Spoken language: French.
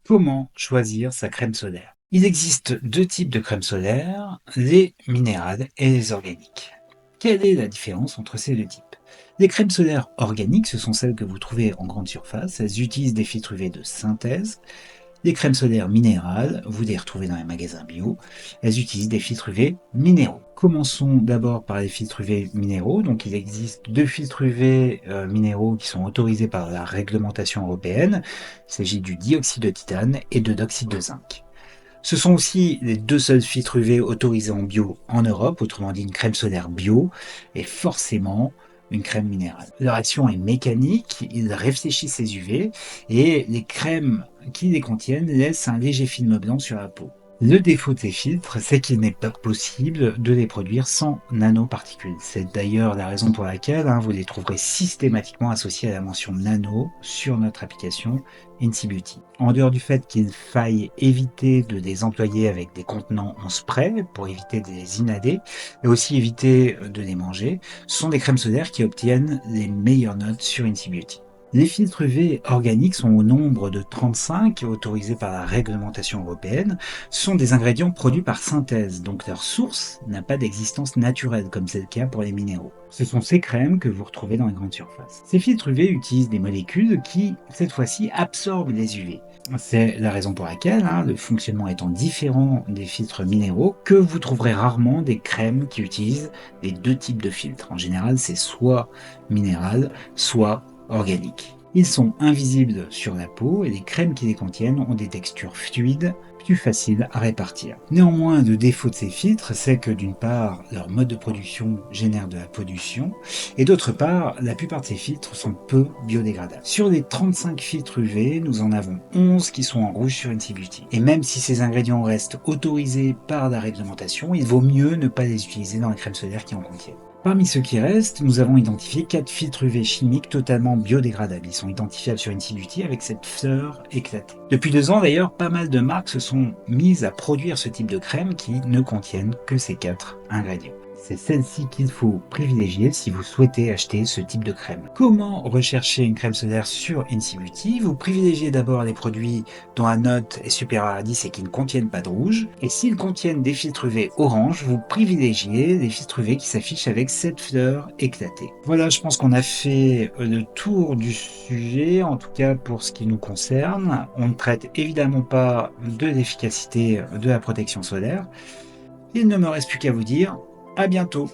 Comment choisir sa crème solaire? Il existe deux types de crème solaire, les minérales et les organiques. Quelle est la différence entre ces deux types? Les crèmes solaires organiques, ce sont celles que vous trouvez en grande surface. Elles utilisent des filtres UV de synthèse. Les crèmes solaires minérales, vous les retrouvez dans les magasins bio. Elles utilisent des filtres UV minéraux. Commençons d'abord par les filtres UV minéraux. Donc, il existe deux filtres UV minéraux qui sont autorisés par la réglementation européenne. Il s'agit du dioxyde de titane et de l'oxyde de zinc. Ce sont aussi les deux seuls filtres UV autorisés en bio en Europe, autrement dit une crème solaire bio, et forcément une crème minérale. Leur action est mécanique, ils réfléchissent ces UV, et les crèmes qui les contiennent laissent un léger film blanc sur la peau. Le défaut de ces filtres, c'est qu'il n'est pas possible de les produire sans nanoparticules. C'est d'ailleurs la raison pour laquelle vous les trouverez systématiquement associés à la mention nano sur notre application Incy Beauty. En dehors du fait qu'il faille éviter de les employer avec des contenants en spray pour éviter de les inhaler et aussi éviter de les manger, ce sont des crèmes solaires qui obtiennent les meilleures notes sur Incy Beauty. Les filtres UV organiques sont au nombre de 35, autorisés par la réglementation européenne. Ce sont des ingrédients produits par synthèse, donc leur source n'a pas d'existence naturelle, comme c'est le cas pour les minéraux. Ce sont ces crèmes que vous retrouvez dans les grandes surfaces. Ces filtres UV utilisent des molécules qui, cette fois-ci, absorbent les UV. C'est la raison pour laquelle, le fonctionnement étant différent des filtres minéraux, que vous trouverez rarement des crèmes qui utilisent les deux types de filtres. En général, c'est soit minéral, soit organiques. Ils sont invisibles sur la peau et les crèmes qui les contiennent ont des textures fluides, plus faciles à répartir. Néanmoins, le défaut de ces filtres, c'est que d'une part, leur mode de production génère de la pollution, et d'autre part, la plupart de ces filtres sont peu biodégradables. Sur les 35 filtres UV, nous en avons 11 qui sont en rouge sur Incy Beauty. Et même si ces ingrédients restent autorisés par la réglementation, il vaut mieux ne pas les utiliser dans les crèmes solaires qui en contiennent. Parmi ceux qui restent, nous avons identifié 4 filtres UV chimiques totalement biodégradables. Ils sont identifiables sur Incy Beauty avec cette fleur éclatée. Depuis 2 ans d'ailleurs, pas mal de marques se sont mises à produire ce type de crème qui ne contiennent que ces 4 ingrédients. C'est celle-ci qu'il faut privilégier si vous souhaitez acheter ce type de crème. Comment rechercher une crème solaire sur Incy Beauty? Vous privilégiez d'abord les produits dont la note est supérieure à 10 et qui ne contiennent pas de rouge. Et s'ils contiennent des filtres UV orange, vous privilégiez les filtres UV qui s'affichent avec cette fleur éclatée. Voilà, je pense qu'on a fait le tour du sujet, en tout cas pour ce qui nous concerne. On ne traite évidemment pas de l'efficacité de la protection solaire. Il ne me reste plus qu'à vous dire à bientôt.